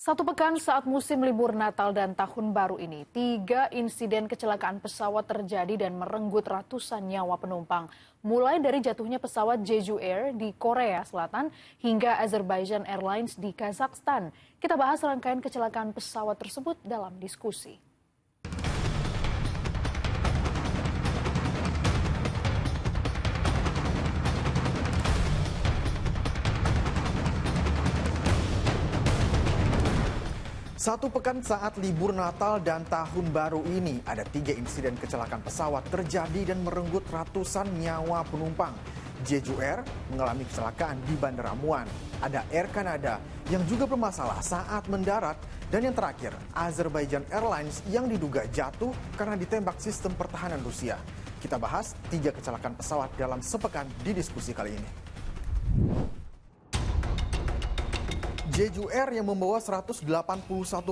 Satu pekan saat musim libur Natal dan Tahun Baru ini, 3 insiden kecelakaan pesawat terjadi dan merenggut ratusan nyawa penumpang. Mulai dari jatuhnya pesawat Jeju Air di Korea Selatan hingga Azerbaijan Airlines di Kazakhstan. Kita bahas rangkaian kecelakaan pesawat tersebut dalam diskusi. Satu pekan saat libur Natal dan Tahun Baru ini, ada 3 insiden kecelakaan pesawat terjadi dan merenggut ratusan nyawa penumpang. Jeju Air mengalami kecelakaan di Bandara Muan. Ada Air Canada yang juga bermasalah saat mendarat. Dan yang terakhir, Azerbaijan Airlines yang diduga jatuh karena ditembak sistem pertahanan Rusia. Kita bahas 3 kecelakaan pesawat dalam sepekan di diskusi kali ini. Jeju Air yang membawa 181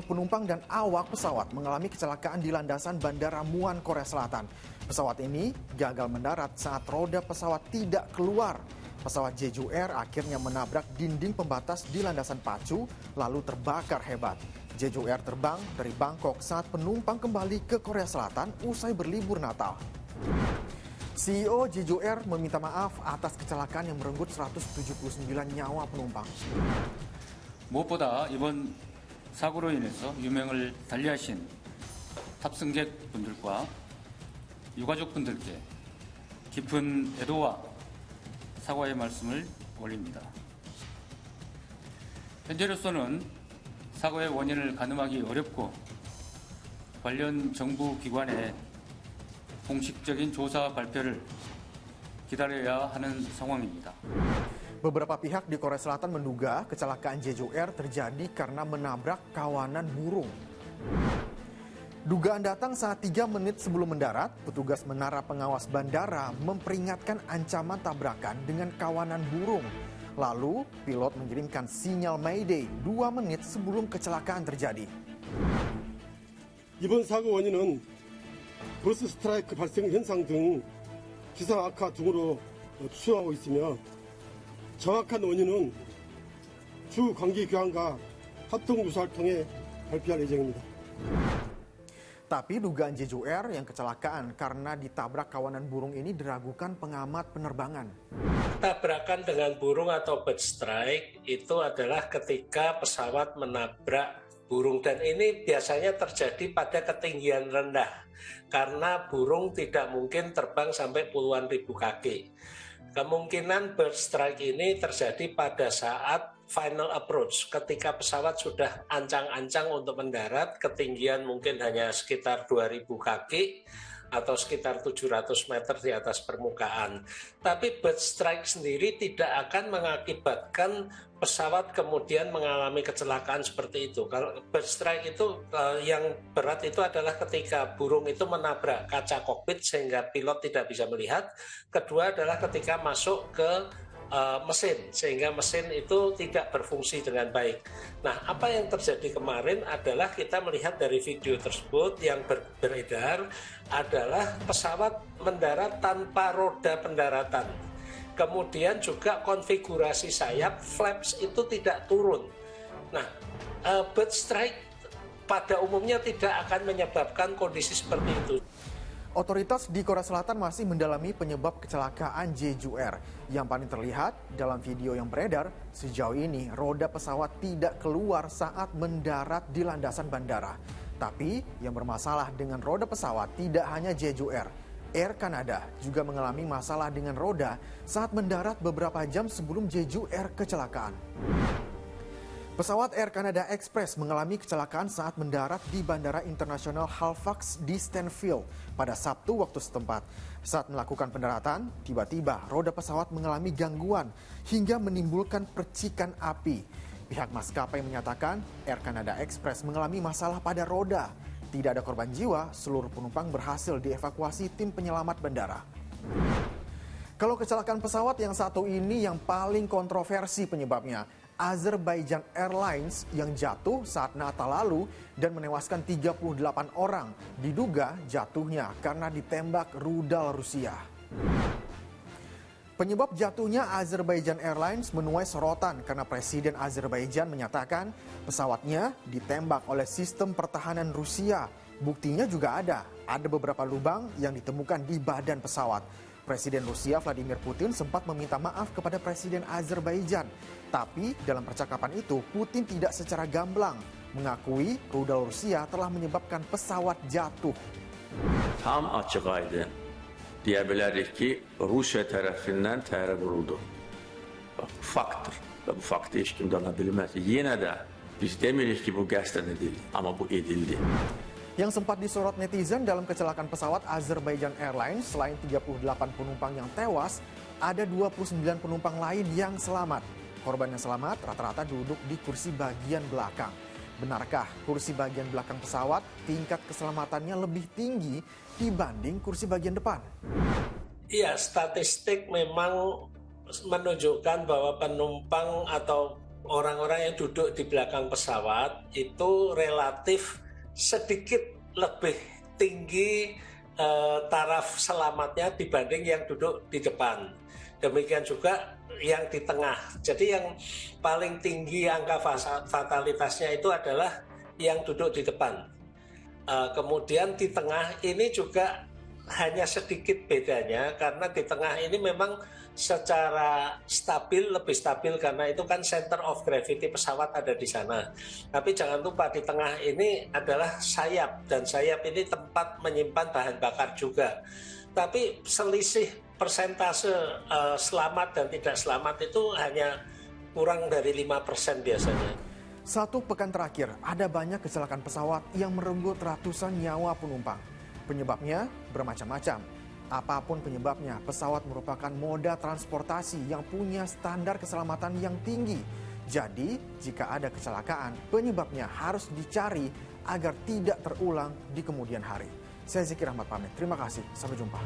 penumpang dan awak pesawat mengalami kecelakaan di landasan Bandara Muan, Korea Selatan. Pesawat ini gagal mendarat saat roda pesawat tidak keluar. Pesawat Jeju Air akhirnya menabrak dinding pembatas di landasan pacu, lalu terbakar hebat. Jeju Air terbang dari Bangkok saat penumpang kembali ke Korea Selatan usai berlibur Natal. CEO Jeju Air meminta maaf atas kecelakaan yang merenggut 179 nyawa penumpang. 무엇보다 이번 사고로 인해서 유명을 달리하신 탑승객분들과 유가족분들께 깊은 애도와 사과의 말씀을 올립니다. 현재로서는 사고의 원인을 가늠하기 어렵고 관련 정부 기관의 공식적인 조사 발표를 기다려야 하는 상황입니다. Beberapa pihak di Korea Selatan menduga kecelakaan Jeju Air terjadi karena menabrak kawanan burung. Dugaan datang saat 3 menit sebelum mendarat, petugas menara pengawas bandara memperingatkan ancaman tabrakan dengan kawanan burung. Lalu, pilot mengirimkan sinyal Mayday 2 menit sebelum kecelakaan terjadi. 이번 사고 원인은 버스 스트라이크 발생 현상 등 기상 악화 등으로 추정하고 있으며 정확한 원인은 주 관계기관과 합동조사를 통해 발표할 예정입니다. Tapi dugaan Jeju Air yang kecelakaan karena ditabrak kawanan burung ini diragukan pengamat penerbangan. Tabrakan dengan burung atau bird strike itu adalah ketika pesawat menabrak burung, dan ini biasanya terjadi pada ketinggian rendah karena burung tidak mungkin terbang sampai puluhan ribu kaki. Kemungkinan bird strike ini terjadi pada saat final approach, ketika pesawat sudah ancang-ancang untuk mendarat, ketinggian mungkin hanya sekitar 2000 kaki atau sekitar 700 meter di atas permukaan. Tapi bird strike sendiri tidak akan mengakibatkan pesawat kemudian mengalami kecelakaan seperti itu. Kalau bird strike itu yang berat itu adalah ketika burung itu menabrak kaca kokpit sehingga pilot tidak bisa melihat. Kedua adalah ketika masuk ke mesin, sehingga mesin itu tidak berfungsi dengan baik. Nah, apa yang terjadi kemarin adalah kita melihat dari video tersebut yang beredar adalah pesawat mendarat tanpa roda pendaratan. Kemudian juga konfigurasi sayap, flaps itu tidak turun. Nah, bird strike pada umumnya tidak akan menyebabkan kondisi seperti itu. Otoritas di Korea Selatan masih mendalami penyebab kecelakaan Jeju Air. Yang paling terlihat dalam video yang beredar, sejauh ini roda pesawat tidak keluar saat mendarat di landasan bandara. Tapi yang bermasalah dengan roda pesawat tidak hanya Jeju Air. Air Canada juga mengalami masalah dengan roda saat mendarat beberapa jam sebelum Jeju Air kecelakaan. Pesawat Air Canada Express mengalami kecelakaan saat mendarat di Bandara Internasional Halifax di Stanfield pada Sabtu waktu setempat. Saat melakukan pendaratan, tiba-tiba roda pesawat mengalami gangguan hingga menimbulkan percikan api. Pihak maskapai menyatakan Air Canada Express mengalami masalah pada roda. Tidak ada korban jiwa, seluruh penumpang berhasil dievakuasi tim penyelamat bandara. Kalau kecelakaan pesawat yang satu ini yang paling kontroversi penyebabnya. Azerbaijan Airlines yang jatuh saat Natal lalu dan menewaskan 38 orang. Diduga jatuhnya karena ditembak rudal Rusia. Penyebab jatuhnya Azerbaijan Airlines menuai sorotan karena Presiden Azerbaijan menyatakan pesawatnya ditembak oleh sistem pertahanan Rusia. Buktinya juga ada beberapa lubang yang ditemukan di badan pesawat. Presiden Rusia Vladimir Putin sempat meminta maaf kepada Presiden Azerbaijan. Tapi dalam percakapan itu Putin tidak secara gamblang mengakui rudal Rusia telah menyebabkan pesawat jatuh. Tam açık aydın diyebiliriz ki Rusya tarafından terör vuruldu. Bak, bu faktır ve bu faktı hiç kimse alabilmez. Yine de biz demiyoruz ki bu qəsdən edildi ama bu edildi. Yang sempat disorot netizen dalam kecelakaan pesawat Azerbaijan Airlines, selain 38 penumpang yang tewas, ada 29 penumpang lain yang selamat. Korban yang selamat rata-rata duduk di kursi bagian belakang. Benarkah kursi bagian belakang pesawat tingkat keselamatannya lebih tinggi dibanding kursi bagian depan? Iya, statistik memang menunjukkan bahwa penumpang atau orang-orang yang duduk di belakang pesawat itu relatif sedikit lebih tinggi taraf selamatnya dibanding yang duduk di depan. Demikian juga yang di tengah. Jadi yang paling tinggi angka fatalitasnya itu adalah yang duduk di depan. Kemudian di tengah ini juga hanya sedikit bedanya karena di tengah ini memang secara stabil, lebih stabil karena itu kan center of gravity pesawat ada di sana. Tapi jangan lupa di tengah ini adalah sayap dan sayap ini tempat menyimpan bahan bakar juga. Tapi selisih persentase selamat dan tidak selamat itu hanya kurang dari 5% biasanya. Satu pekan terakhir, ada banyak kecelakaan pesawat yang merenggut ratusan nyawa penumpang. Penyebabnya bermacam-macam. Apapun penyebabnya, pesawat merupakan moda transportasi yang punya standar keselamatan yang tinggi. Jadi, jika ada kecelakaan, penyebabnya harus dicari agar tidak terulang di kemudian hari. Saya Zikir Ahmad pamit. Terima kasih. Sampai jumpa.